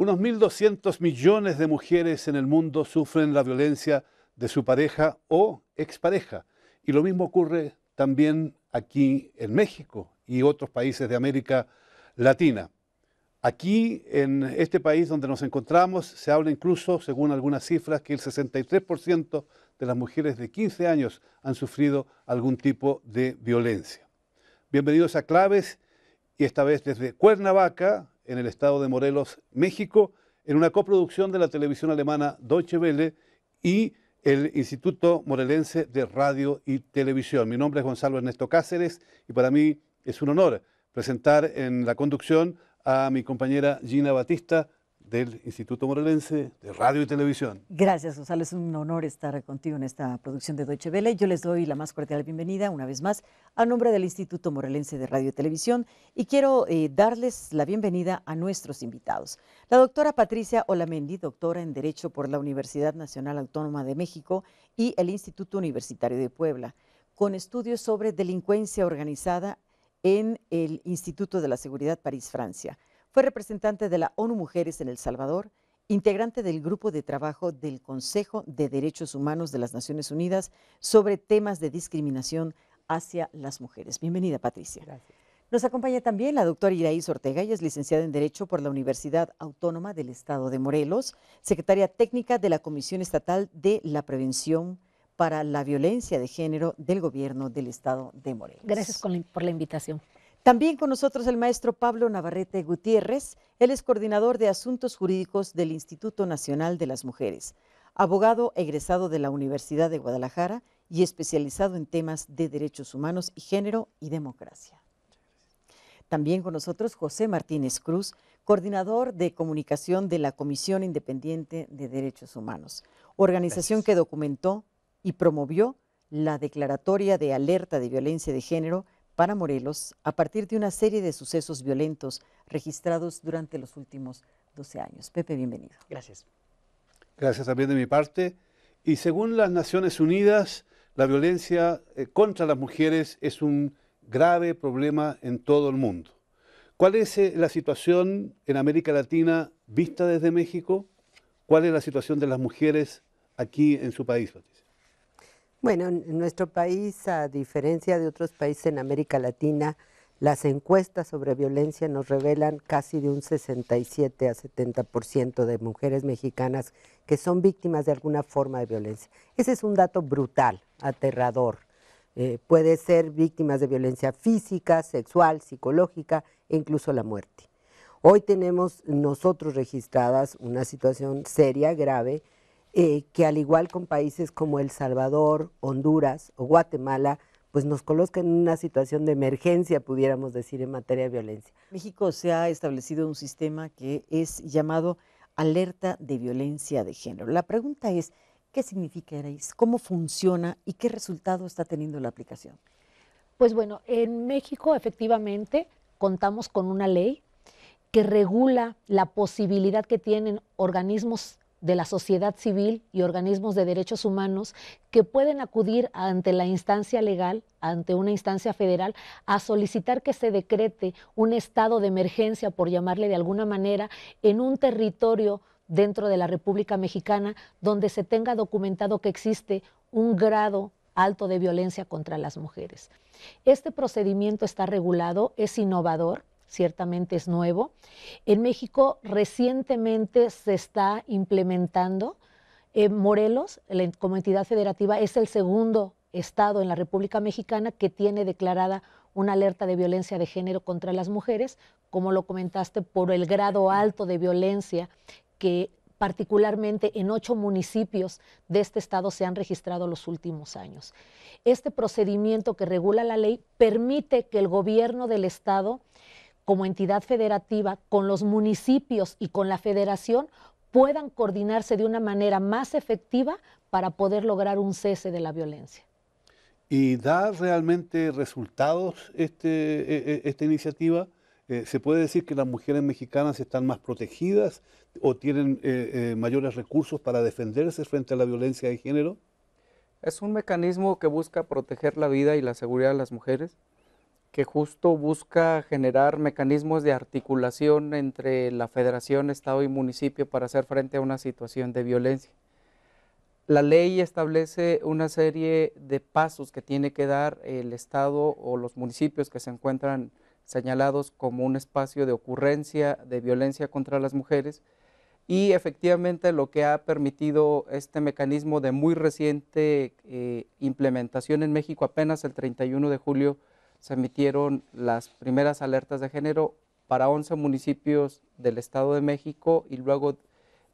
Unos 1.200 millones de mujeres en el mundo sufren la violencia de su pareja o expareja. Y lo mismo ocurre también aquí en México y otros países de América Latina. Aquí, en este país donde nos encontramos, se habla incluso, según algunas cifras, que el 63% de las mujeres de 15 años han sufrido algún tipo de violencia. Bienvenidos a Claves, y esta vez desde Cuernavaca, en el estado de Morelos, México, en una coproducción de la televisión alemana Deutsche Welle y el Instituto Morelense de Radio y Televisión. Mi nombre es Gonzalo Ernesto Cáceres y para mí es un honor presentar en la conducción a mi compañera Gina Batista del Instituto Morelense de Radio y Televisión. Gracias, Gonzalo. Es un honor estar contigo en esta producción de Deutsche Welle. Yo les doy la más cordial bienvenida, una vez más, a nombre del Instituto Morelense de Radio y Televisión, y quiero darles la bienvenida a nuestros invitados. La doctora Patricia Olamendi, doctora en Derecho por la Universidad Nacional Autónoma de México y el Instituto Universitario de Puebla, con estudios sobre delincuencia organizada en el Instituto de la Seguridad París, Francia. Fue representante de la ONU Mujeres en El Salvador, integrante del grupo de trabajo del Consejo de Derechos Humanos de las Naciones Unidas sobre temas de discriminación hacia las mujeres. Bienvenida, Patricia. Gracias. Nos acompaña también la doctora Iraíz Ortega, ella es licenciada en Derecho por la Universidad Autónoma del Estado de Morelos, secretaria técnica de la Comisión Estatal de la Prevención para la Violencia de Género del Gobierno del Estado de Morelos. Gracias por la invitación. También con nosotros el maestro Pablo Navarrete Gutiérrez, él es coordinador de Asuntos Jurídicos del Instituto Nacional de las Mujeres, abogado egresado de la Universidad de Guadalajara y especializado en temas de derechos humanos y género y democracia. También con nosotros José Martínez Cruz, coordinador de comunicación de la Comisión Independiente de Derechos Humanos, organización que documentó y promovió la declaratoria de alerta de violencia de género para Morelos a partir de una serie de sucesos violentos registrados durante los últimos 12 años. Pepe, bienvenido. Gracias. Gracias también de mi parte. Y según las Naciones Unidas, la violencia contra las mujeres es un grave problema en todo el mundo. ¿Cuál es la situación en América Latina vista desde México? ¿Cuál es la situación de las mujeres aquí en su país, Patricia? Bueno, en nuestro país, a diferencia de otros países en América Latina, las encuestas sobre violencia nos revelan casi de un 67 a 70% de mujeres mexicanas que son víctimas de alguna forma de violencia. Ese es un dato brutal, aterrador. Puede ser víctimas de violencia física, sexual, psicológica e incluso la muerte. Hoy tenemos nosotros registradas una situación seria, grave, que al igual con países como El Salvador, Honduras o Guatemala, pues nos coloca en una situación de emergencia, pudiéramos decir, en materia de violencia. México se ha establecido un sistema que es llamado alerta de violencia de género. La pregunta es, ¿qué significa, Iraíz? ¿Cómo funciona y qué resultado está teniendo la aplicación? Pues bueno, en México efectivamente contamos con una ley que regula la posibilidad que tienen organismos de la sociedad civil y organismos de derechos humanos que pueden acudir ante la instancia legal, ante una instancia federal, a solicitar que se decrete un estado de emergencia, por llamarle de alguna manera, en un territorio dentro de la República Mexicana donde se tenga documentado que existe un grado alto de violencia contra las mujeres. Este procedimiento está regulado, es innovador, ciertamente es nuevo. En México recientemente se está implementando. Morelos, como entidad federativa, es el segundo estado en la República Mexicana que tiene declarada una alerta de violencia de género contra las mujeres, como lo comentaste, por el grado alto de violencia que particularmente en 8 municipios de este estado se han registrado los últimos años. Este procedimiento que regula la ley permite que el gobierno del estado, como entidad federativa, con los municipios y con la federación, puedan coordinarse de una manera más efectiva para poder lograr un cese de la violencia. ¿Y da realmente resultados esta iniciativa? ¿Se puede decir que las mujeres mexicanas están más protegidas o tienen mayores recursos para defenderse frente a la violencia de género? Es un mecanismo que busca proteger la vida y la seguridad de las mujeres, que justo busca generar mecanismos de articulación entre la Federación, Estado y municipio para hacer frente a una situación de violencia. La ley establece una serie de pasos que tiene que dar el Estado o los municipios que se encuentran señalados como un espacio de ocurrencia de violencia contra las mujeres, y efectivamente lo que ha permitido este mecanismo de muy reciente implementación en México, apenas el 31 de julio se emitieron las primeras alertas de género para 11 municipios del Estado de México y luego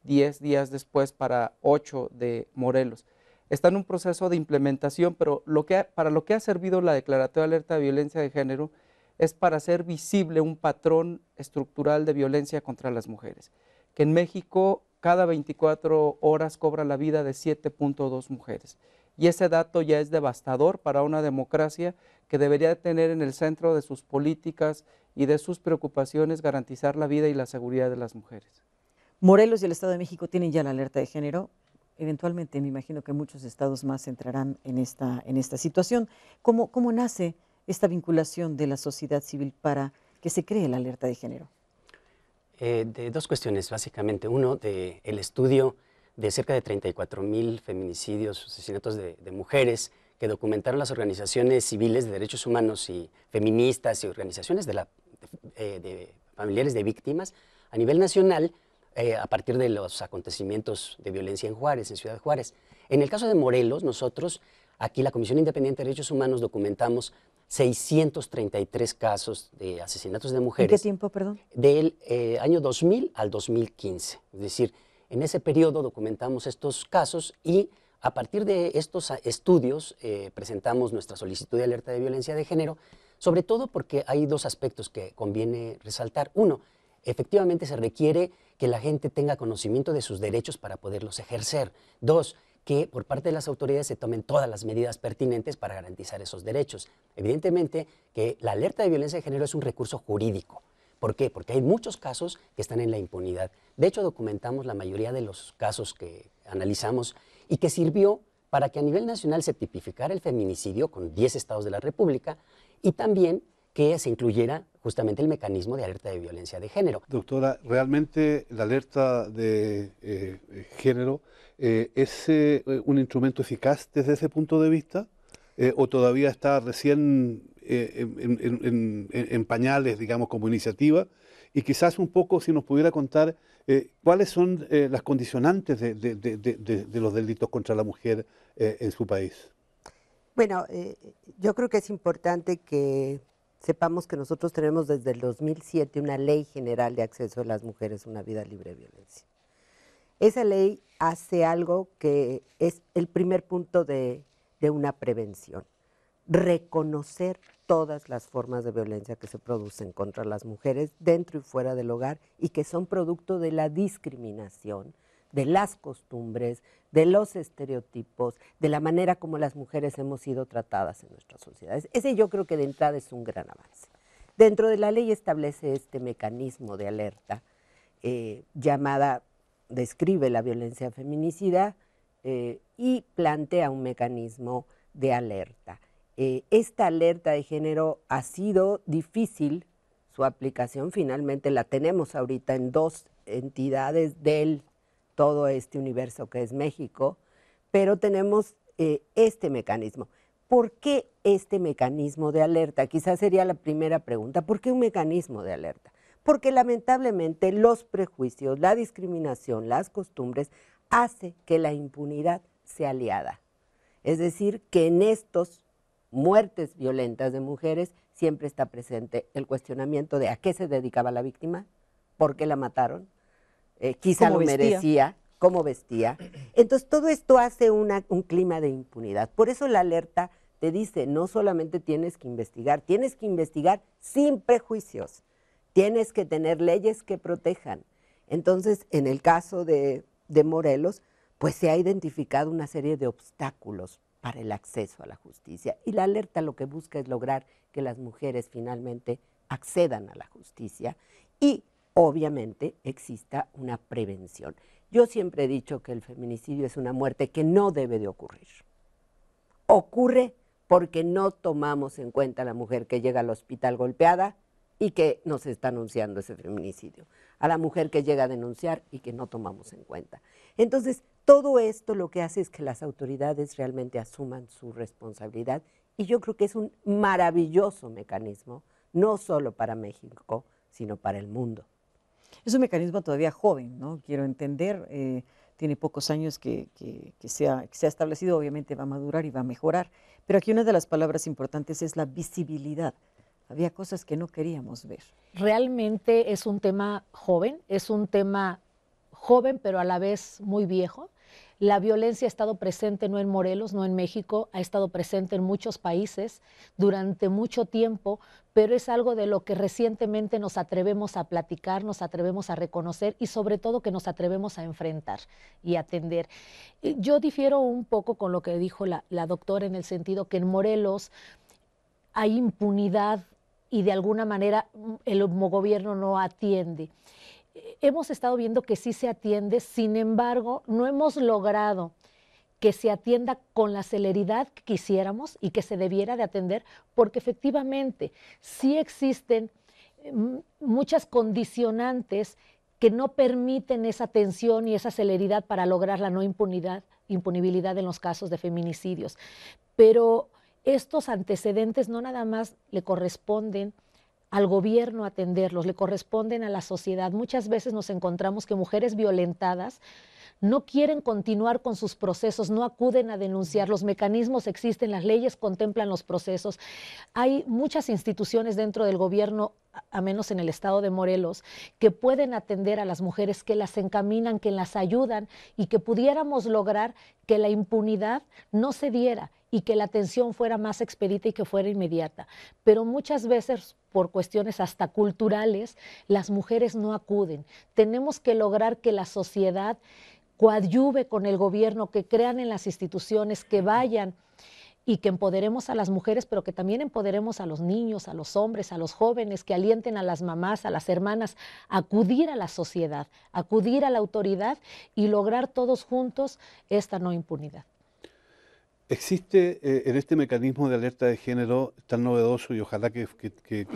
10 días después para 8 de Morelos. Está en un proceso de implementación, pero para lo que ha servido la declaratoria de alerta de violencia de género es para hacer visible un patrón estructural de violencia contra las mujeres, que en México cada 24 horas cobra la vida de 7.2 mujeres. Y ese dato ya es devastador para una democracia que debería tener en el centro de sus políticas y de sus preocupaciones garantizar la vida y la seguridad de las mujeres. Morelos y el Estado de México tienen ya la alerta de género. Eventualmente me imagino que muchos estados más entrarán en esta situación. ¿Cómo nace esta vinculación de la sociedad civil para que se cree la alerta de género? De dos cuestiones, básicamente. Uno, el estudio de cerca de 34,000 feminicidios, asesinatos de mujeres que documentaron las organizaciones civiles de derechos humanos y feministas y organizaciones de familiares de víctimas a nivel nacional, a partir de los acontecimientos de violencia en Juárez, en Ciudad Juárez. En el caso de Morelos, nosotros, aquí la Comisión Independiente de Derechos Humanos, documentamos 633 casos de asesinatos de mujeres. ¿En qué tiempo, perdón? Del año 2000 al 2015. Es decir, en ese periodo documentamos estos casos y a partir de estos estudios presentamos nuestra solicitud de alerta de violencia de género, sobre todo porque hay dos aspectos que conviene resaltar. Uno, efectivamente se requiere que la gente tenga conocimiento de sus derechos para poderlos ejercer. Dos, que por parte de las autoridades se tomen todas las medidas pertinentes para garantizar esos derechos. Evidentemente que la alerta de violencia de género es un recurso jurídico. ¿Por qué? Porque hay muchos casos que están en la impunidad. De hecho, documentamos la mayoría de los casos que analizamos y que sirvió para que a nivel nacional se tipificara el feminicidio con 10 estados de la República y también que se incluyera justamente el mecanismo de alerta de violencia de género. Doctora, ¿realmente la alerta de género es un instrumento eficaz desde ese punto de vista? ¿O todavía está recién en pañales, digamos, como iniciativa? Y quizás un poco, si nos pudiera contar, ¿cuáles son las condicionantes de los delitos contra la mujer en su país? Bueno, yo creo que es importante que sepamos que nosotros tenemos desde el 2007 una ley general de acceso de las mujeres a una vida libre de violencia. Esa ley hace algo que es el primer punto de una prevención: reconocer todas las formas de violencia que se producen contra las mujeres dentro y fuera del hogar y que son producto de la discriminación, de las costumbres, de los estereotipos, de la manera como las mujeres hemos sido tratadas en nuestras sociedades. Ese yo creo que de entrada es un gran avance. Dentro de la ley establece este mecanismo de alerta describe la violencia feminicida y plantea un mecanismo de alerta. Esta alerta de género ha sido difícil, su aplicación finalmente la tenemos ahorita en 2 entidades del todo este universo que es México, pero tenemos este mecanismo. ¿Por qué este mecanismo de alerta? Quizás sería la primera pregunta. ¿Por qué un mecanismo de alerta? Porque lamentablemente los prejuicios, la discriminación, las costumbres hace que la impunidad sea aliada. Es decir, que en estos muertes violentas de mujeres siempre está presente el cuestionamiento de a qué se dedicaba la víctima, por qué la mataron, quizá lo merecía, cómo vestía. Entonces todo esto hace un clima de impunidad. Por eso la alerta te dice, no solamente tienes que investigar sin prejuicios, tienes que tener leyes que protejan. Entonces, en el caso de Morelos, pues se ha identificado una serie de obstáculos para el acceso a la justicia. Y la alerta lo que busca es lograr que las mujeres finalmente accedan a la justicia y obviamente exista una prevención. Yo siempre he dicho que el feminicidio es una muerte que no debe de ocurrir. Ocurre porque no tomamos en cuenta a la mujer que llega al hospital golpeada y que nos está anunciando ese feminicidio, a la mujer que llega a denunciar y que no tomamos en cuenta. Entonces, todo esto lo que hace es que las autoridades realmente asuman su responsabilidad y yo creo que es un maravilloso mecanismo, no solo para México, sino para el mundo. Es un mecanismo todavía joven, ¿no? Quiero entender, tiene pocos años que se ha establecido, obviamente va a madurar y va a mejorar, pero aquí una de las palabras importantes es la visibilidad. Había cosas que no queríamos ver. Realmente es un tema joven pero a la vez muy viejo. La violencia ha estado presente no en Morelos, no en México, ha estado presente en muchos países durante mucho tiempo, pero es algo de lo que recientemente nos atrevemos a platicar, nos atrevemos a reconocer y sobre todo que nos atrevemos a enfrentar y atender. Yo difiero un poco con lo que dijo la doctora en el sentido que en Morelos hay impunidad y de alguna manera el gobierno no atiende. Hemos estado viendo que sí se atiende, sin embargo, no hemos logrado que se atienda con la celeridad que quisiéramos y que se debiera de atender, porque efectivamente sí existen muchas condicionantes que no permiten esa atención y esa celeridad para lograr la no impunibilidad en los casos de feminicidios. Pero estos antecedentes no nada más le corresponden al gobierno atenderlos, le corresponden a la sociedad. Muchas veces nos encontramos que mujeres violentadas no quieren continuar con sus procesos, no acuden a denunciar. Los mecanismos existen, las leyes contemplan los procesos. Hay muchas instituciones dentro del gobierno, a menos en el estado de Morelos, que pueden atender a las mujeres, que las encaminan, que las ayudan y que pudiéramos lograr que la impunidad no se diera y que la atención fuera más expedita y que fuera inmediata. Pero muchas veces, por cuestiones hasta culturales, las mujeres no acuden. Tenemos que lograr que la sociedad coadyuve con el gobierno, que crean en las instituciones, que vayan y que empoderemos a las mujeres, pero que también empoderemos a los niños, a los hombres, a los jóvenes, que alienten a las mamás, a las hermanas, a acudir a la sociedad, a acudir a la autoridad y lograr todos juntos esta no impunidad. Existe en este mecanismo de alerta de género tan novedoso y ojalá que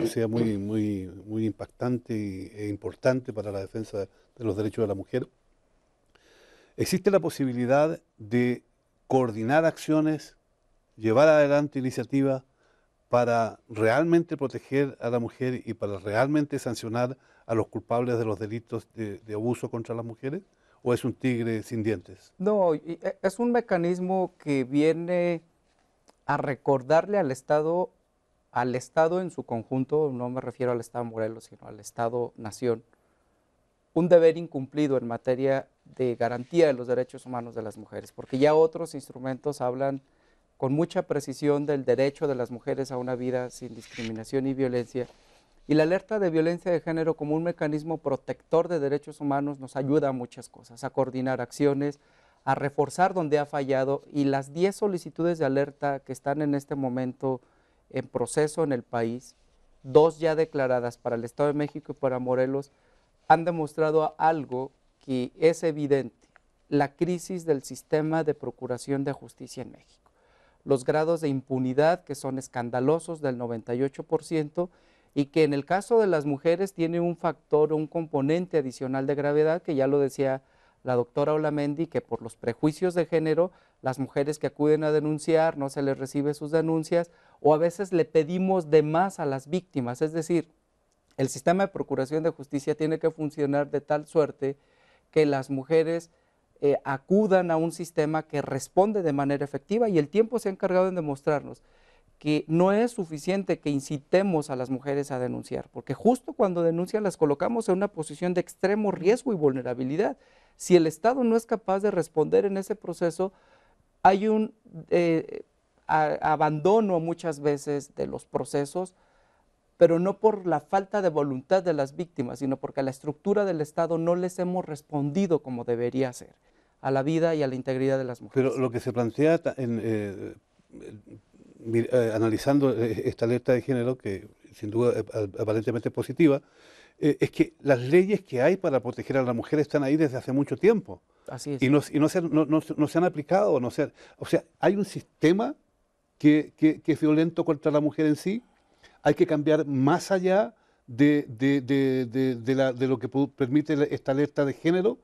sea muy impactante e importante para la defensa de los derechos de la mujer. Existe la posibilidad de coordinar acciones, llevar adelante iniciativas para realmente proteger a la mujer y para realmente sancionar a los culpables de los delitos de abuso contra las mujeres. ¿O es un tigre sin dientes? No, es un mecanismo que viene a recordarle al Estado en su conjunto, no me refiero al Estado Morelos, sino al Estado-Nación, un deber incumplido en materia de garantía de los derechos humanos de las mujeres, porque ya otros instrumentos hablan con mucha precisión del derecho de las mujeres a una vida sin discriminación y violencia. Y la alerta de violencia de género como un mecanismo protector de derechos humanos nos ayuda a muchas cosas, a coordinar acciones, a reforzar donde ha fallado, y las 10 solicitudes de alerta que están en este momento en proceso en el país, 2 ya declaradas para el Estado de México y para Morelos, han demostrado algo que es evidente: la crisis del sistema de procuración de justicia en México. Los grados de impunidad, que son escandalosos, del 98%, y que en el caso de las mujeres tiene un factor, un componente adicional de gravedad, que ya lo decía la doctora Olamendi, que por los prejuicios de género, las mujeres que acuden a denunciar no se les recibe sus denuncias, o a veces le pedimos de más a las víctimas. Es decir, el sistema de procuración de justicia tiene que funcionar de tal suerte que las mujeres acudan a un sistema que responde de manera efectiva, y el tiempo se ha encargado de demostrarnos que no es suficiente que incitemos a las mujeres a denunciar, porque justo cuando denuncian las colocamos en una posición de extremo riesgo y vulnerabilidad. Si el Estado no es capaz de responder en ese proceso, hay un abandono muchas veces de los procesos, pero no por la falta de voluntad de las víctimas, sino porque a la estructura del Estado no les hemos respondido como debería ser, a la vida y a la integridad de las mujeres. Pero lo que se plantea analizando esta alerta de género, que sin duda aparentemente es positiva, es que las leyes que hay para proteger a la mujer están ahí desde hace mucho tiempo. Así es. Y no se han aplicado. O sea, hay un sistema que es violento contra la mujer en sí. Hay que cambiar más allá de lo que permite esta alerta de género.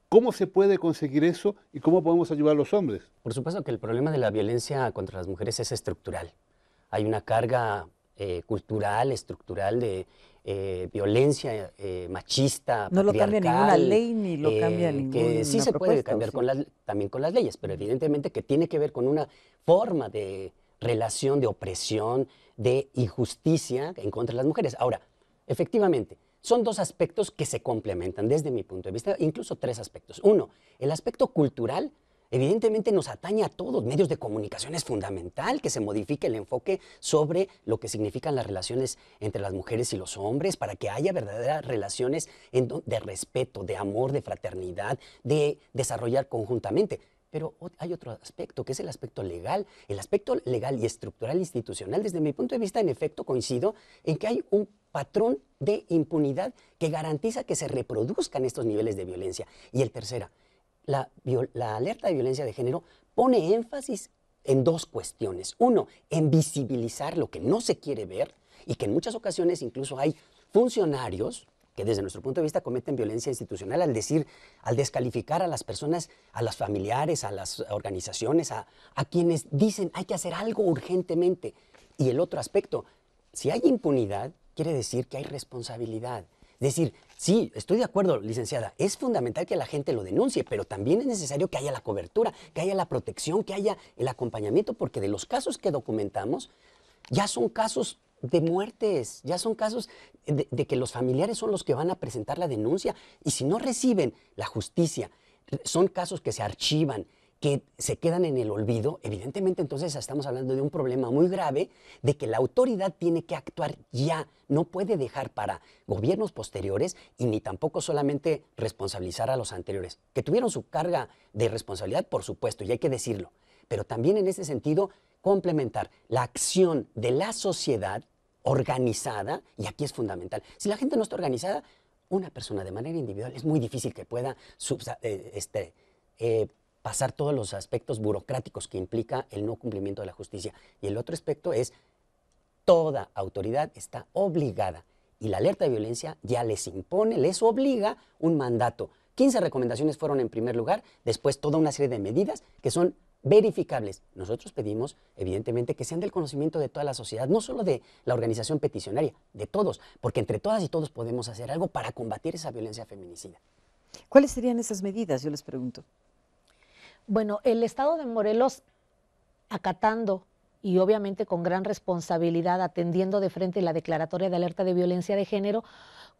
¿Cómo se puede conseguir eso y cómo podemos ayudar a los hombres? Por supuesto que el problema de la violencia contra las mujeres es estructural. Hay una carga cultural, estructural de violencia machista, No lo cambia ninguna patriarcal, ley ni lo cambia ninguna que sí se puede propuesta, cambiar ¿o sí? también con las leyes, pero evidentemente que tiene que ver con una forma de relación, de opresión, de injusticia en contra de las mujeres. Ahora, efectivamente, son dos aspectos que se complementan desde mi punto de vista, incluso tres aspectos. Uno, el aspecto cultural. Evidentemente nos atañe a todos, medios de comunicación es fundamental que se modifique el enfoque sobre lo que significan las relaciones entre las mujeres y los hombres para que haya verdaderas relaciones de respeto, de amor, de fraternidad, de desarrollar conjuntamente. Pero hay otro aspecto, que es el aspecto legal. El aspecto legal y estructural institucional, desde mi punto de vista, en efecto, coincido en que hay un patrón de impunidad que garantiza que se reproduzcan estos niveles de violencia. Y el tercero, la alerta de violencia de género pone énfasis en dos cuestiones. Uno, en visibilizar lo que no se quiere ver y que en muchas ocasiones incluso hay funcionarios que desde nuestro punto de vista cometen violencia institucional al descalificar a las personas, a los familiares, a las organizaciones, a quienes dicen hay que hacer algo urgentemente. Y el otro aspecto, si hay impunidad, quiere decir que hay responsabilidad. Es decir, sí, estoy de acuerdo, licenciada, es fundamental que la gente lo denuncie, pero también es necesario que haya la cobertura, que haya la protección, que haya el acompañamiento, porque de los casos que documentamos, ya son casos de muertes, ya son casos de que los familiares son los que van a presentar la denuncia, y si no reciben la justicia, son casos que se archivan, que se quedan en el olvido. Evidentemente entonces estamos hablando de un problema muy grave, de que la autoridad tiene que actuar ya, no puede dejar para gobiernos posteriores y ni tampoco solamente responsabilizar a los anteriores, que tuvieron su carga de responsabilidad, por supuesto, y hay que decirlo, pero también en ese sentido complementar la acción de la sociedad organizada, y aquí es fundamental. Si la gente no está organizada, una persona de manera individual es muy difícil que pueda pasar todos los aspectos burocráticos que implica el no cumplimiento de la justicia. Y el otro aspecto es, toda autoridad está obligada, y la alerta de violencia ya les impone, les obliga un mandato. 15 recomendaciones fueron en primer lugar, después toda una serie de medidas que son verificables. Nosotros pedimos, evidentemente, que sean del conocimiento de toda la sociedad, no solo de la organización peticionaria, de todos, porque entre todas y todos podemos hacer algo para combatir esa violencia feminicida. ¿Cuáles serían esas medidas? Yo les pregunto. Bueno, el Estado de Morelos, acatando y obviamente con gran responsabilidad, atendiendo de frente la declaratoria de alerta de violencia de género,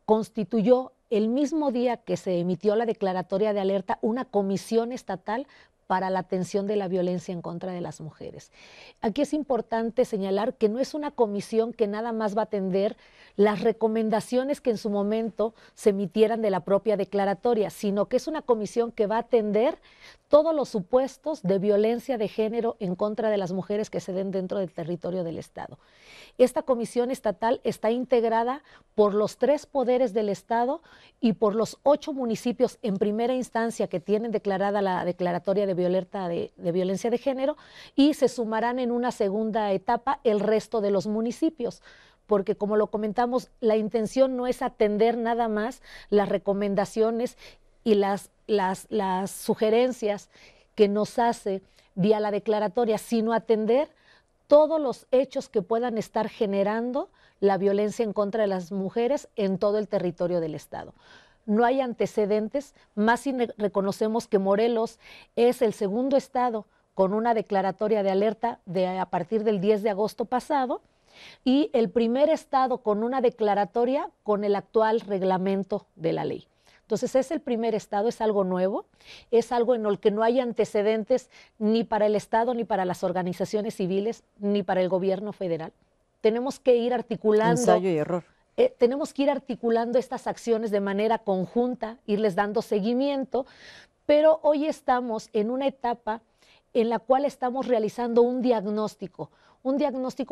constituyó el mismo día que se emitió la declaratoria de alerta una comisión estatal para la atención de la violencia en contra de las mujeres. Aquí es importante señalar que no es una comisión que nada más va a atender las recomendaciones que en su momento se emitieran de la propia declaratoria, sino que es una comisión que va a atender todos los supuestos de violencia de género en contra de las mujeres que se den dentro del territorio del Estado. Esta comisión estatal está integrada por los 3 poderes del Estado y por los 8 municipios en primera instancia que tienen declarada la declaratoria de violencia de género, y se sumarán en una segunda etapa el resto de los municipios, porque como lo comentamos, la intención no es atender nada más las recomendaciones y las sugerencias que nos hace vía la declaratoria, sino atender todos los hechos que puedan estar generando la violencia en contra de las mujeres en todo el territorio del Estado. No hay antecedentes, más si reconocemos que Morelos es el segundo estado con una declaratoria de alerta a partir del 10 de agosto pasado, y el primer estado con una declaratoria con el actual reglamento de la ley. Entonces es el primer estado, es algo nuevo, es algo en el que no hay antecedentes ni para el Estado, ni para las organizaciones civiles, ni para el gobierno federal. Tenemos que ir articulando. Ensayo y error. Tenemos que ir articulando estas acciones de manera conjunta, irles dando seguimiento, pero hoy estamos en una etapa en la cual estamos realizando un diagnóstico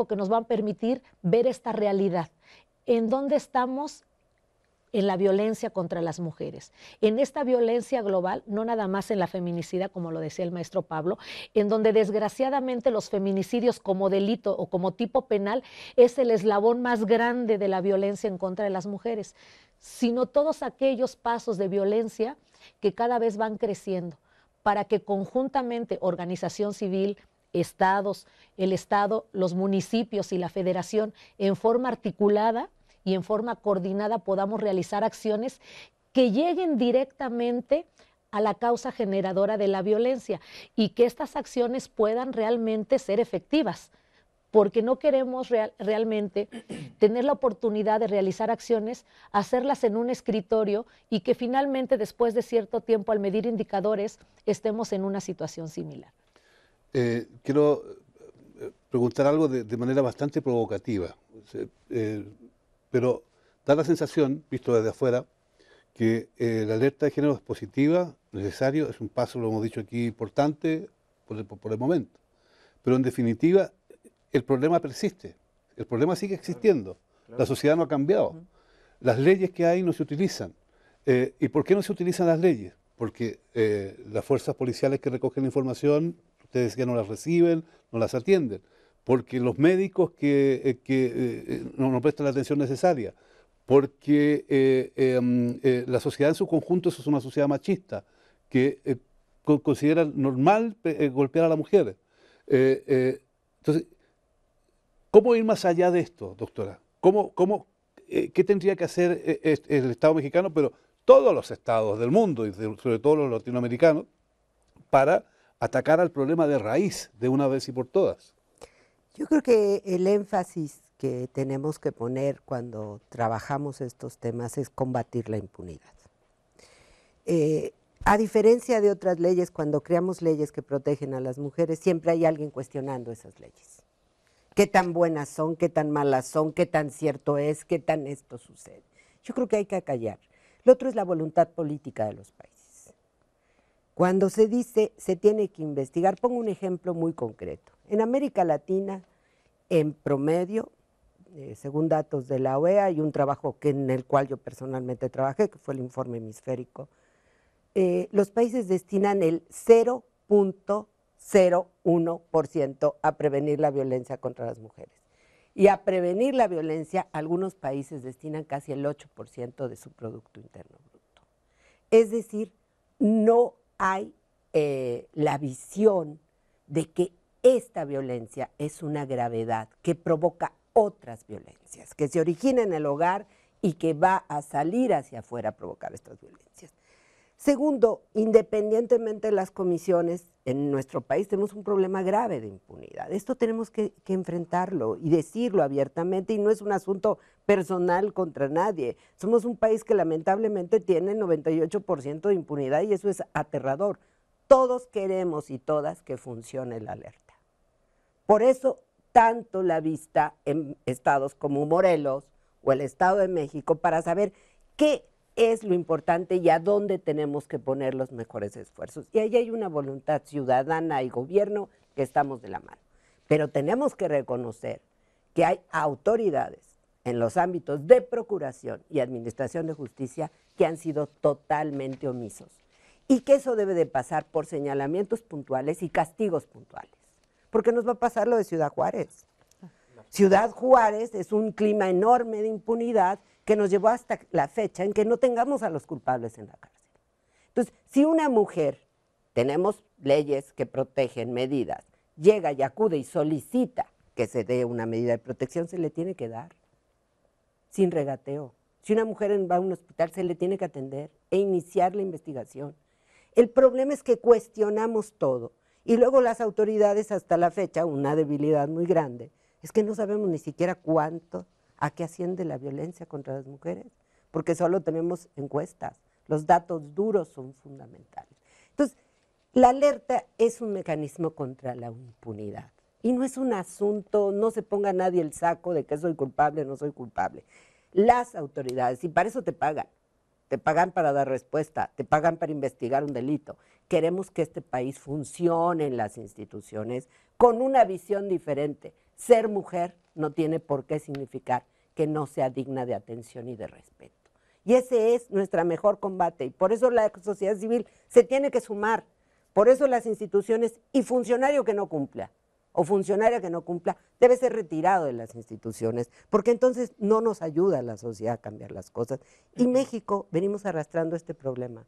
que nos va a permitir ver esta realidad, en dónde estamos en la violencia contra las mujeres. En esta violencia global, no nada más en la feminicida, como lo decía el maestro Pablo, en donde desgraciadamente los feminicidios como delito o como tipo penal es el eslabón más grande de la violencia en contra de las mujeres, sino todos aquellos pasos de violencia que cada vez van creciendo, para que conjuntamente organización civil, estados, el Estado, los municipios y la federación, en forma articulada y en forma coordinada podamos realizar acciones que lleguen directamente a la causa generadora de la violencia y que estas acciones puedan realmente ser efectivas, porque no queremos realmente tener la oportunidad de realizar acciones, hacerlas en un escritorio y que finalmente después de cierto tiempo al medir indicadores estemos en una situación similar. Quiero preguntar algo de manera bastante provocativa, pero da la sensación, visto desde afuera, que la alerta de género es positiva, necesario, es un paso, lo hemos dicho aquí, importante por el momento. Pero en definitiva, el problema persiste, el problema sigue existiendo, la sociedad no ha cambiado, las leyes que hay no se utilizan. ¿Y por qué no se utilizan las leyes? Porque las fuerzas policiales que recogen la información, ustedes ya no las reciben, no las atienden, porque los médicos no prestan la atención necesaria, porque la sociedad en su conjunto es una sociedad machista, que considera normal golpear a la mujer. Entonces, ¿cómo ir más allá de esto, doctora? ¿Qué tendría que hacer el Estado mexicano, pero todos los estados del mundo, y sobre todo los latinoamericanos, para atacar al problema de raíz de una vez y por todas? Yo creo que el énfasis que tenemos que poner cuando trabajamos estos temas es combatir la impunidad. A diferencia de otras leyes, cuando creamos leyes que protegen a las mujeres, siempre hay alguien cuestionando esas leyes. ¿Qué tan buenas son? ¿Qué tan malas son? ¿Qué tan cierto es? ¿Qué tan esto sucede? Yo creo que hay que acallar. Lo otro es la voluntad política de los países. Cuando se dice se tiene que investigar, pongo un ejemplo muy concreto. En América Latina, en promedio, según datos de la OEA y un trabajo en el cual yo personalmente trabajé, que fue el informe hemisférico, los países destinan el 0.01% a prevenir la violencia contra las mujeres. Y a prevenir la violencia, algunos países destinan casi el 8% de su Producto Interno Bruto. Es decir, no hay la visión de que esta violencia es una gravedad que provoca otras violencias, que se origina en el hogar y que va a salir hacia afuera a provocar estas violencias. Segundo, independientemente de las comisiones, en nuestro país tenemos un problema grave de impunidad. Esto tenemos que enfrentarlo y decirlo abiertamente, y no es un asunto personal contra nadie. Somos un país que lamentablemente tiene 98% de impunidad y eso es aterrador. Todos queremos y todas que funcione la alerta. Por eso, tanto la vista en estados como Morelos o el Estado de México para saber qué es lo importante y a dónde tenemos que poner los mejores esfuerzos. Y ahí hay una voluntad ciudadana y gobierno que estamos de la mano. Pero tenemos que reconocer que hay autoridades en los ámbitos de procuración y administración de justicia que han sido totalmente omisos. Y que eso debe de pasar por señalamientos puntuales y castigos puntuales. Porque nos va a pasar lo de Ciudad Juárez. Ciudad Juárez es un clima enorme de impunidad que nos llevó hasta la fecha en que no tengamos a los culpables en la cárcel. Entonces, si una mujer, tenemos leyes que protegen medidas, llega y acude y solicita que se dé una medida de protección, se le tiene que dar, sin regateo. Si una mujer va a un hospital, se le tiene que atender e iniciar la investigación. El problema es que cuestionamos todo y luego las autoridades hasta la fecha, una debilidad muy grande, es que no sabemos ni siquiera cuánto, a qué asciende la violencia contra las mujeres, porque solo tenemos encuestas, los datos duros son fundamentales. Entonces, la alerta es un mecanismo contra la impunidad y no es un asunto, no se ponga nadie el saco de que soy culpable o no soy culpable. Las autoridades, y para eso te pagan para dar respuesta, te pagan para investigar un delito. Queremos que este país funcione en las instituciones con una visión diferente. Ser mujer no tiene por qué significar que no sea digna de atención y de respeto. Y ese es nuestra mejor combate. Y por eso la sociedad civil se tiene que sumar. Por eso las instituciones y funcionario que no cumpla o funcionaria que no cumpla debe ser retirado de las instituciones, porque entonces no nos ayuda a la sociedad a cambiar las cosas. Y México venimos arrastrando este problema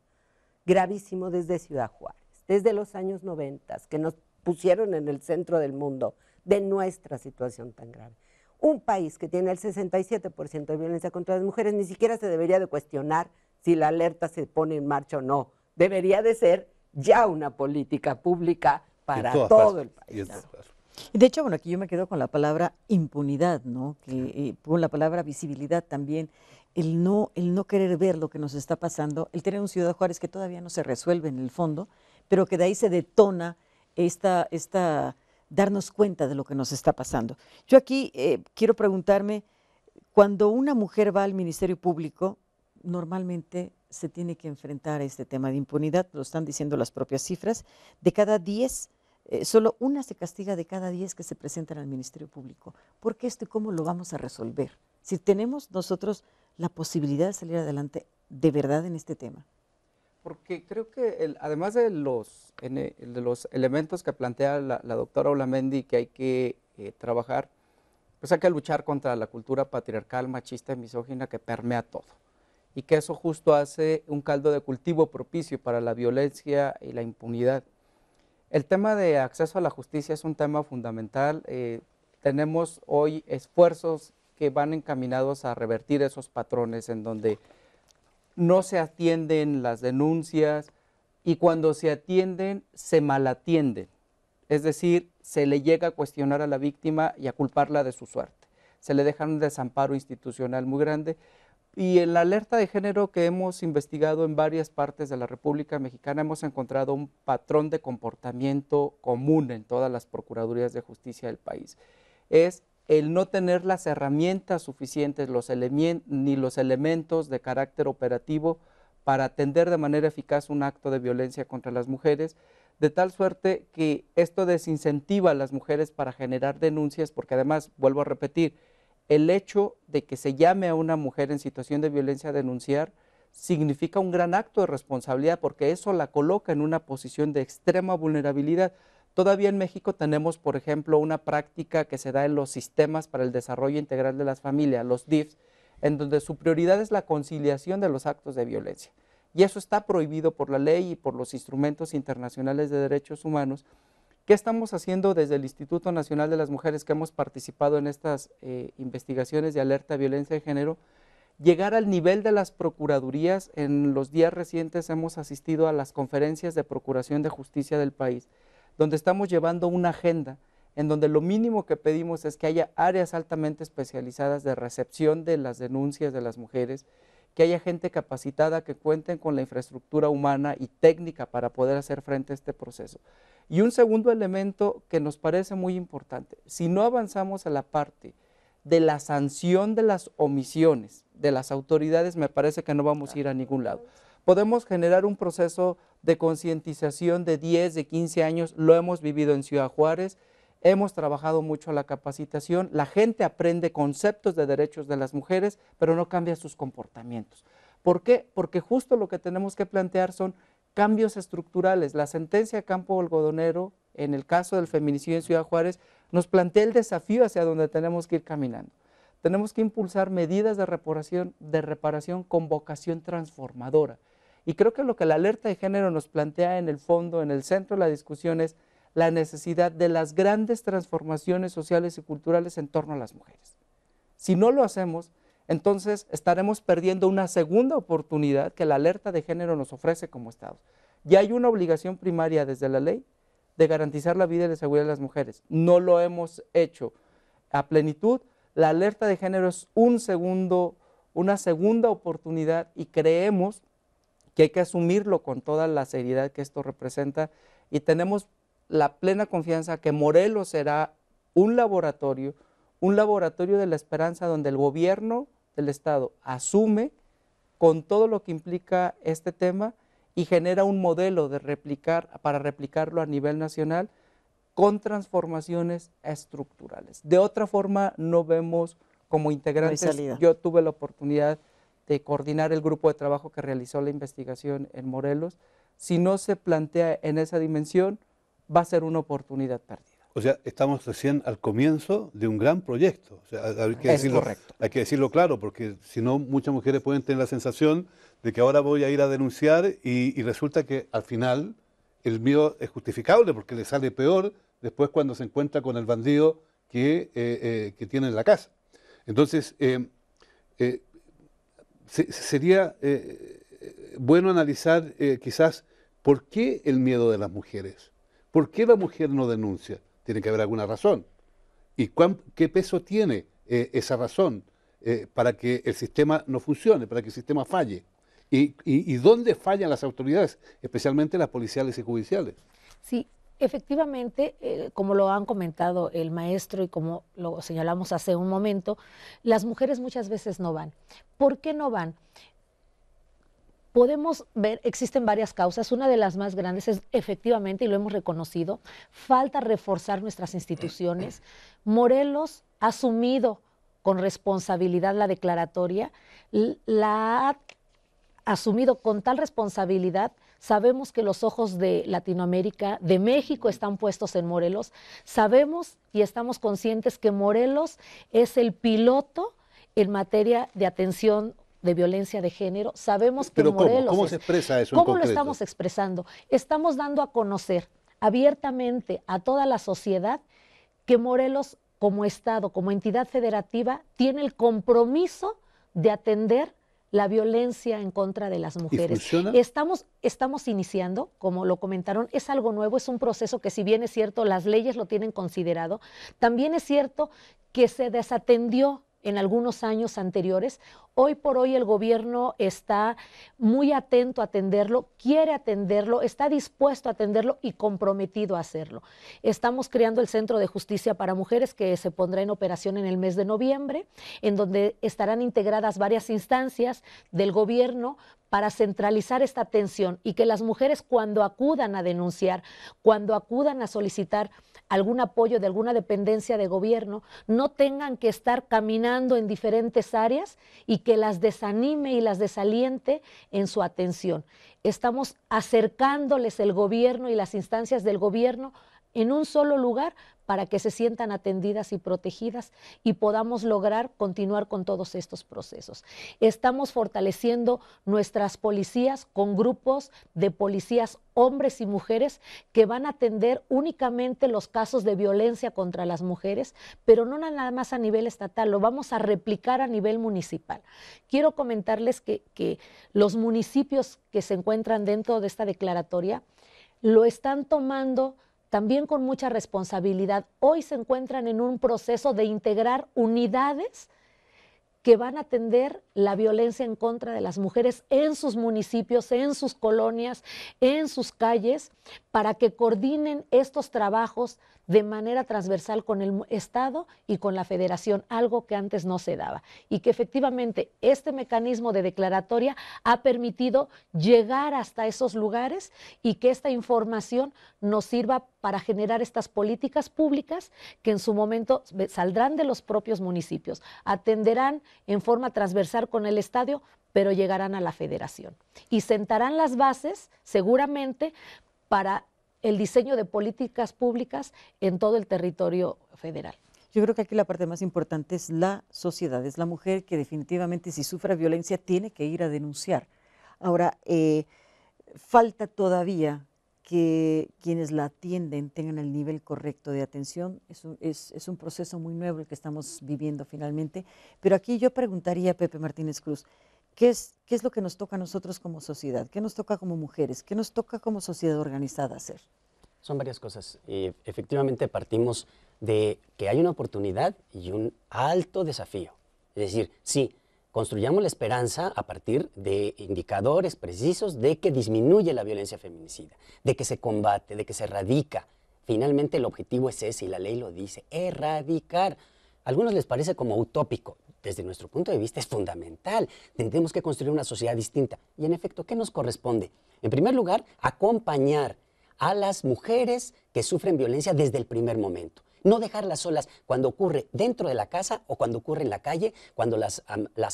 gravísimo desde Ciudad Juárez, desde los años 90, que nos pusieron en el centro del mundo de nuestra situación tan grave. Un país que tiene el 67% de violencia contra las mujeres ni siquiera se debería de cuestionar si la alerta se pone en marcha o no. Debería de ser ya una política pública para todo el país. Y de hecho, bueno, aquí yo me quedo con la palabra impunidad, ¿no? Con la palabra visibilidad también, el no querer ver lo que nos está pasando, el tener un Ciudad Juárez que todavía no se resuelve en el fondo, pero que de ahí se detona darnos cuenta de lo que nos está pasando. Yo aquí quiero preguntarme, cuando una mujer va al Ministerio Público, normalmente se tiene que enfrentar a este tema de impunidad, lo están diciendo las propias cifras, de cada 10, solo una se castiga de cada 10 que se presentan al Ministerio Público. ¿Por qué esto y cómo lo vamos a resolver? Si tenemos nosotros la posibilidad de salir adelante de verdad en este tema. Porque creo que además de los elementos que plantea la doctora Olamendi que hay que trabajar, pues hay que luchar contra la cultura patriarcal, machista y misógina que permea todo. Y que eso justo hace un caldo de cultivo propicio para la violencia y la impunidad. El tema de acceso a la justicia es un tema fundamental. Tenemos hoy esfuerzos que van encaminados a revertir esos patrones en donde no se atienden las denuncias y cuando se atienden, se malatienden. Es decir, se le llega a cuestionar a la víctima y a culparla de su suerte. Se le deja un desamparo institucional muy grande. Y en la alerta de género que hemos investigado en varias partes de la República Mexicana, hemos encontrado un patrón de comportamiento común en todas las procuradurías de justicia del país. Es el no tener las herramientas suficientes, ni los elementos de carácter operativo para atender de manera eficaz un acto de violencia contra las mujeres, de tal suerte que esto desincentiva a las mujeres para generar denuncias, porque además, vuelvo a repetir, el hecho de que se llame a una mujer en situación de violencia a denunciar significa un gran acto de responsabilidad, porque eso la coloca en una posición de extrema vulnerabilidad. Todavía en México tenemos, por ejemplo, una práctica que se da en los sistemas para el desarrollo integral de las familias, los DIFs, en donde su prioridad es la conciliación de los actos de violencia. Y eso está prohibido por la ley y por los instrumentos internacionales de derechos humanos. ¿Qué estamos haciendo desde el Instituto Nacional de las Mujeres que hemos participado en estas investigaciones de alerta a violencia de género? Llegar al nivel de las procuradurías. En los días recientes hemos asistido a las conferencias de procuración de justicia del país, donde estamos llevando una agenda en donde lo mínimo que pedimos es que haya áreas altamente especializadas de recepción de las denuncias de las mujeres, que haya gente capacitada, que cuenten con la infraestructura humana y técnica para poder hacer frente a este proceso. Y un segundo elemento que nos parece muy importante, si no avanzamos a la parte de la sanción de las omisiones de las autoridades, me parece que no vamos a ir a ningún lado. Podemos generar un proceso de concientización de 10, de 15 años, lo hemos vivido en Ciudad Juárez, hemos trabajado mucho la capacitación, la gente aprende conceptos de derechos de las mujeres, pero no cambia sus comportamientos. ¿Por qué? Porque justo lo que tenemos que plantear son cambios estructurales. La sentencia Campo Algodonero, en el caso del feminicidio en Ciudad Juárez, nos plantea el desafío hacia donde tenemos que ir caminando. Tenemos que impulsar medidas de reparación con vocación transformadora. Y creo que lo que la alerta de género nos plantea en el fondo, en el centro de la discusión, es la necesidad de las grandes transformaciones sociales y culturales en torno a las mujeres. Si no lo hacemos, entonces estaremos perdiendo una segunda oportunidad que la alerta de género nos ofrece como Estado. Ya hay una obligación primaria desde la ley de garantizar la vida y la seguridad de las mujeres. No lo hemos hecho a plenitud. La alerta de género es una segunda oportunidad y creemos que hay que asumirlo con toda la seriedad que esto representa y tenemos la plena confianza que Morelos será un laboratorio de la esperanza donde el gobierno del Estado asume con todo lo que implica este tema y genera un modelo para replicarlo a nivel nacional con transformaciones estructurales. De otra forma no vemos como integrantes, yo tuve la oportunidad de coordinar el grupo de trabajo que realizó la investigación en Morelos, si no se plantea en esa dimensión, va a ser una oportunidad perdida. O sea, estamos recién al comienzo de un gran proyecto. O sea, Correcto. hay que decirlo claro, porque si no, muchas mujeres pueden tener la sensación de que ahora voy a ir a denunciar y resulta que al final el miedo es justificable porque le sale peor después cuando se encuentra con el bandido que tiene en la casa. Entonces, sería bueno analizar quizás por qué el miedo de las mujeres. ¿Por qué la mujer no denuncia? Tiene que haber alguna razón. ¿Y qué peso tiene esa razón para que el sistema no funcione, para que el sistema falle? ¿Y dónde fallan las autoridades, especialmente las policiales y judiciales? Sí, efectivamente, como lo han comentado el maestro y como lo señalamos hace un momento, las mujeres muchas veces no van. ¿Por qué no van? Podemos ver, existen varias causas. Una de las más grandes es efectivamente, y lo hemos reconocido, falta reforzar nuestras instituciones. Morelos ha asumido con responsabilidad la declaratoria, la ha asumido con tal responsabilidad. Sabemos que los ojos de Latinoamérica, de México, están puestos en Morelos. Sabemos y estamos conscientes que Morelos es el piloto en materia de atención de violencia de género. Sabemos que Pero Morelos ¿cómo se expresa eso en ¿Cómo lo concreto? estamos expresando? Estamos dando a conocer abiertamente a toda la sociedad que Morelos, como Estado, como entidad federativa, tiene el compromiso de atender la violencia en contra de las mujeres. ¿Y funciona? Estamos iniciando, como lo comentaron, es algo nuevo, es un proceso que, si bien es cierto, las leyes lo tienen considerado, también es cierto que se desatendió en algunos años anteriores. Hoy por hoy el gobierno está muy atento a atenderlo, quiere atenderlo, está dispuesto a atenderlo y comprometido a hacerlo. Estamos creando el Centro de Justicia para Mujeres, que se pondrá en operación en el mes de noviembre, en donde estarán integradas varias instancias del gobierno para centralizar esta atención y que las mujeres, cuando acudan a denunciar, cuando acudan a solicitar algún apoyo de alguna dependencia de gobierno, no tengan que estar caminando en diferentes áreas y que las desanime y las desaliente en su atención. Estamos acercándoles el gobierno y las instancias del gobierno en un solo lugar para que se sientan atendidas y protegidas y podamos lograr continuar con todos estos procesos. Estamos fortaleciendo nuestras policías con grupos de policías, hombres y mujeres, que van a atender únicamente los casos de violencia contra las mujeres, pero no nada más a nivel estatal, lo vamos a replicar a nivel municipal. Quiero comentarles que los municipios que se encuentran dentro de esta declaratoria lo están tomando también con mucha responsabilidad. Hoy se encuentran en un proceso de integrar unidades que van a atender la violencia en contra de las mujeres en sus municipios, en sus colonias, en sus calles, para que coordinen estos trabajos de manera transversal con el Estado y con la Federación, algo que antes no se daba. Y que efectivamente este mecanismo de declaratoria ha permitido llegar hasta esos lugares y que esta información nos sirva para generar estas políticas públicas que en su momento saldrán de los propios municipios, atenderán en forma transversal con el Estado, pero llegarán a la Federación y sentarán las bases seguramente para el diseño de políticas públicas en todo el territorio federal. Yo creo que aquí la parte más importante es la sociedad, es la mujer que definitivamente, si sufre violencia, tiene que ir a denunciar. Ahora, falta todavía que quienes la atienden tengan el nivel correcto de atención. Es un proceso muy nuevo el que estamos viviendo finalmente. Pero aquí yo preguntaría a Pepe Martínez Cruz, ¿qué es lo que nos toca a nosotros como sociedad? ¿Qué nos toca como mujeres? ¿Qué nos toca como sociedad organizada hacer? Son varias cosas. Efectivamente partimos de que hay una oportunidad y un alto desafío. Es decir, sí, construyamos la esperanza a partir de indicadores precisos de que disminuye la violencia feminicida, de que se combate, de que se erradica. Finalmente el objetivo es ese y la ley lo dice, erradicar. A algunos les parece como utópico. Desde nuestro punto de vista es fundamental. Tenemos que construir una sociedad distinta. Y en efecto, ¿qué nos corresponde? En primer lugar, acompañar a las mujeres que sufren violencia desde el primer momento. No dejarlas solas cuando ocurre dentro de la casa o cuando ocurre en la calle, cuando las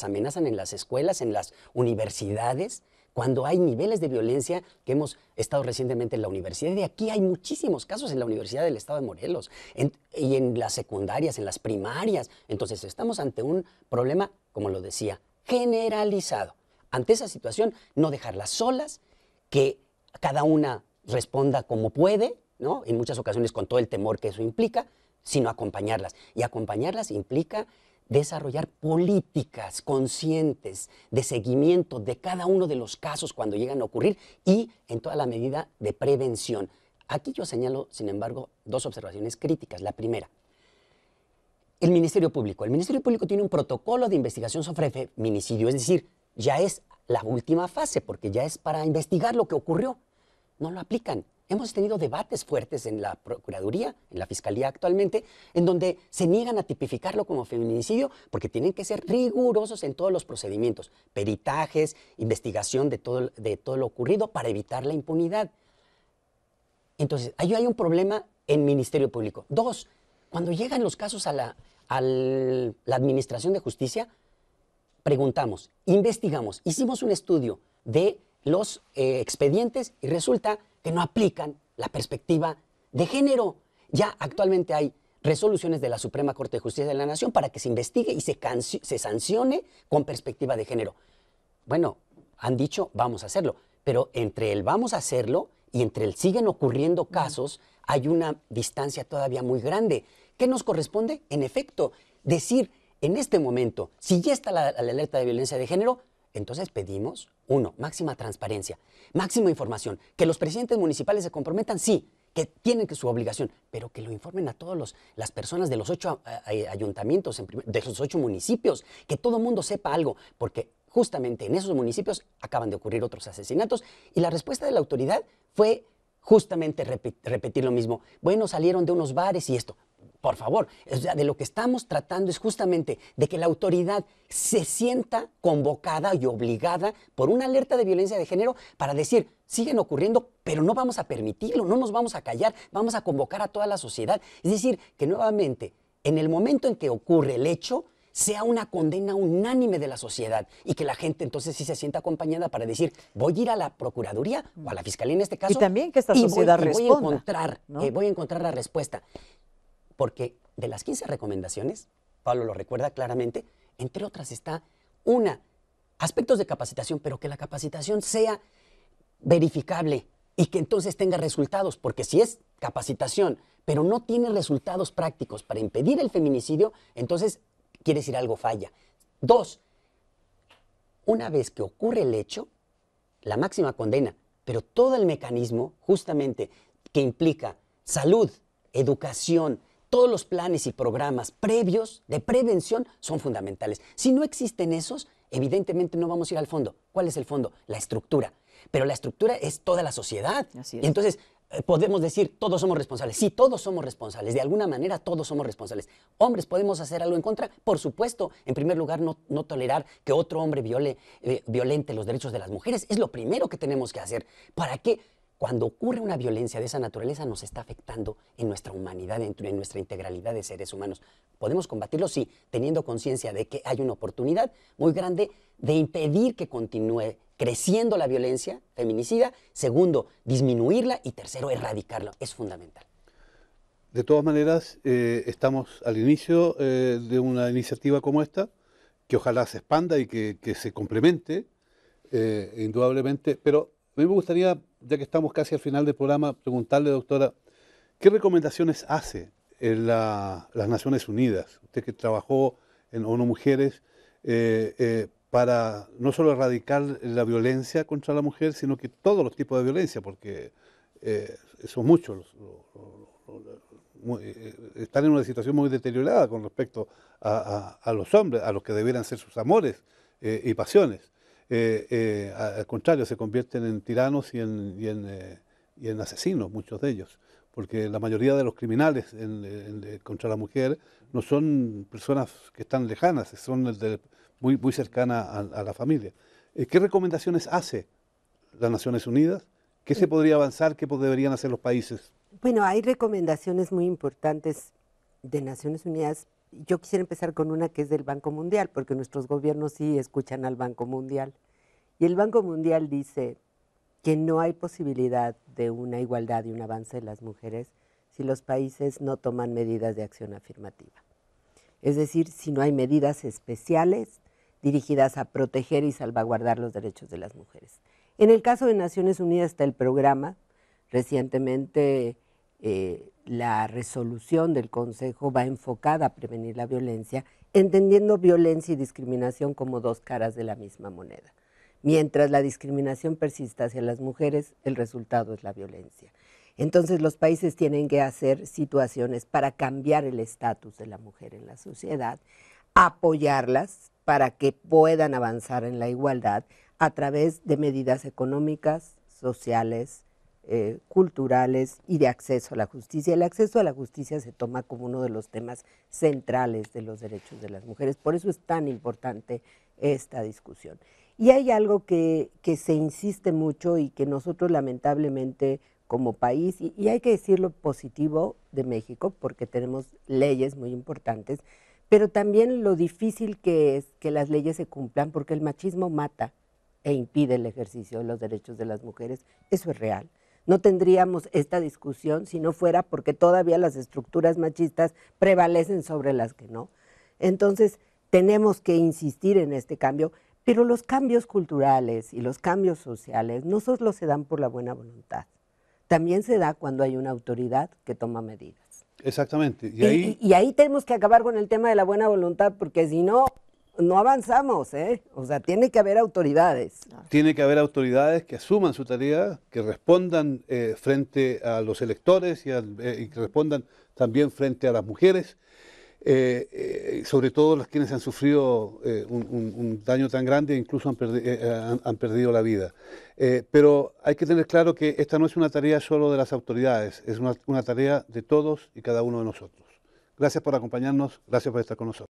amenazan en las escuelas, en las universidades, cuando hay niveles de violencia que hemos estado recientemente en la universidad. De aquí hay muchísimos casos en la Universidad del Estado de Morelos y en las secundarias, en las primarias. Entonces estamos ante un problema, como lo decía, generalizado. Ante esa situación, no dejarlas solas, que cada una responda como puede, ¿no? En muchas ocasiones con todo el temor que eso implica, sino acompañarlas. Y acompañarlas implica desarrollar políticas conscientes de seguimiento de cada uno de los casos cuando llegan a ocurrir y en toda la medida de prevención. Aquí yo señalo, sin embargo, dos observaciones críticas. La primera, el Ministerio Público. El Ministerio Público tiene un protocolo de investigación sobre feminicidio, es decir, ya es la última fase porque ya es para investigar lo que ocurrió. No lo aplican. Hemos tenido debates fuertes en la Procuraduría, en la Fiscalía actualmente, en donde se niegan a tipificarlo como feminicidio porque tienen que ser rigurosos en todos los procedimientos, peritajes, investigación de todo lo ocurrido para evitar la impunidad. Entonces, ahí hay un problema en Ministerio Público. Dos, cuando llegan los casos a la Administración de Justicia, preguntamos, investigamos, hicimos un estudio de los expedientes y resulta que no aplican la perspectiva de género. Ya actualmente hay resoluciones de la Suprema Corte de Justicia de la Nación para que se investigue y se sancione con perspectiva de género. Bueno, han dicho vamos a hacerlo, pero entre el vamos a hacerlo y entre el siguen ocurriendo casos hay una distancia todavía muy grande. ¿Qué nos corresponde? En efecto, decir en este momento, si ya está la alerta de violencia de género, entonces pedimos, uno, máxima transparencia, máxima información, que los presidentes municipales se comprometan, sí, que tienen que su obligación, pero que lo informen a todas las personas de los 8 ayuntamientos, de los 8 municipios, que todo el mundo sepa algo, porque justamente en esos municipios acaban de ocurrir otros asesinatos y la respuesta de la autoridad fue justamente repetir lo mismo. Bueno, salieron de unos bares y esto. Por favor, de lo que estamos tratando es justamente de que la autoridad se sienta convocada y obligada por una alerta de violencia de género para decir, siguen ocurriendo, pero no vamos a permitirlo, no nos vamos a callar, vamos a convocar a toda la sociedad. Es decir, que nuevamente, en el momento en que ocurre el hecho, sea una condena unánime de la sociedad y que la gente entonces sí se sienta acompañada para decir, voy a ir a la Procuraduría o a la Fiscalía en este caso. Y también que esta sociedad responda. Voy a encontrar la respuesta. Porque de las 15 recomendaciones, Pablo lo recuerda claramente, entre otras está aspectos de capacitación, pero que la capacitación sea verificable y que entonces tenga resultados, porque si es capacitación, pero no tiene resultados prácticos para impedir el feminicidio, entonces quiere decir algo falla. 2, una vez que ocurre el hecho, la máxima condena, pero todo el mecanismo justamente que implica salud, educación, todos los planes y programas previos de prevención son fundamentales. Si no existen esos, evidentemente no vamos a ir al fondo. ¿Cuál es el fondo? La estructura. Pero la estructura es toda la sociedad. Así es. Y entonces podemos decir, todos somos responsables. Sí, todos somos responsables. De alguna manera, todos somos responsables. Hombres, ¿podemos hacer algo en contra? Por supuesto. En primer lugar, no tolerar que otro hombre violente los derechos de las mujeres. Es lo primero que tenemos que hacer. ¿Para qué? Cuando ocurre una violencia de esa naturaleza nos está afectando en nuestra humanidad, en nuestra integralidad de seres humanos. ¿Podemos combatirlo? Sí, teniendo conciencia de que hay una oportunidad muy grande de impedir que continúe creciendo la violencia feminicida. Segundo, disminuirla. Y tercero, erradicarla. Es fundamental. De todas maneras, estamos al inicio de una iniciativa como esta, que ojalá se expanda y que se complemente, indudablemente, pero a mí me gustaría, ya que estamos casi al final del programa, preguntarle, doctora, ¿qué recomendaciones hace en las Naciones Unidas? Usted que trabajó en ONU Mujeres, para no solo erradicar la violencia contra la mujer, sino que todos los tipos de violencia, porque son muchos, están en una situación muy deteriorada con respecto a los hombres, a los que debieran ser sus amores y pasiones. Al contrario, se convierten en tiranos y en asesinos, muchos de ellos, porque la mayoría de los criminales contra la mujer no son personas que están lejanas, son muy cercanas a la familia. ¿Qué recomendaciones hace las Naciones Unidas? ¿Qué se podría avanzar? ¿Qué deberían hacer los países? Bueno, hay recomendaciones muy importantes Naciones Unidas, yo quisiera empezar con una que es del Banco Mundial, porque nuestros gobiernos sí escuchan al Banco Mundial. Y el Banco Mundial dice que no hay posibilidad de una igualdad y un avance de las mujeres si los países no toman medidas de acción afirmativa. Es decir, si no hay medidas especiales dirigidas a proteger y salvaguardar los derechos de las mujeres. En el caso de Naciones Unidas está el programa. Recientemente la resolución del Consejo va enfocada a prevenir la violencia, entendiendo violencia y discriminación como dos caras de la misma moneda. Mientras la discriminación persista hacia las mujeres, el resultado es la violencia. Entonces los países tienen que hacer situaciones para cambiar el estatus de la mujer en la sociedad, apoyarlas para que puedan avanzar en la igualdad a través de medidas económicas, sociales, culturales y de acceso a la justicia. El acceso a la justicia se toma como uno de los temas centrales de los derechos de las mujeres, por eso es tan importante esta discusión. Y hay algo que se insiste mucho y que nosotros lamentablemente como país, y hay que decirlo positivo de México, porque tenemos leyes muy importantes, pero también lo difícil que es que las leyes se cumplan, porque el machismo mata e impide el ejercicio de los derechos de las mujeres. Eso es real. No tendríamos esta discusión si no fuera porque todavía las estructuras machistas prevalecen sobre las que no. Entonces, tenemos que insistir en este cambio, pero los cambios culturales y los cambios sociales no solo se dan por la buena voluntad, también se da cuando hay una autoridad que toma medidas. Exactamente. Y ahí tenemos que acabar con el tema de la buena voluntad, porque si no, no avanzamos, ¿eh? O sea, tiene que haber autoridades. Tiene que haber autoridades que asuman su tarea, que respondan frente a los electores y que respondan también frente a las mujeres, sobre todo las quienes han sufrido un daño tan grande e incluso han perdido la vida. Pero hay que tener claro que esta no es una tarea solo de las autoridades, es una tarea de todos y cada uno de nosotros. Gracias por acompañarnos, gracias por estar con nosotros.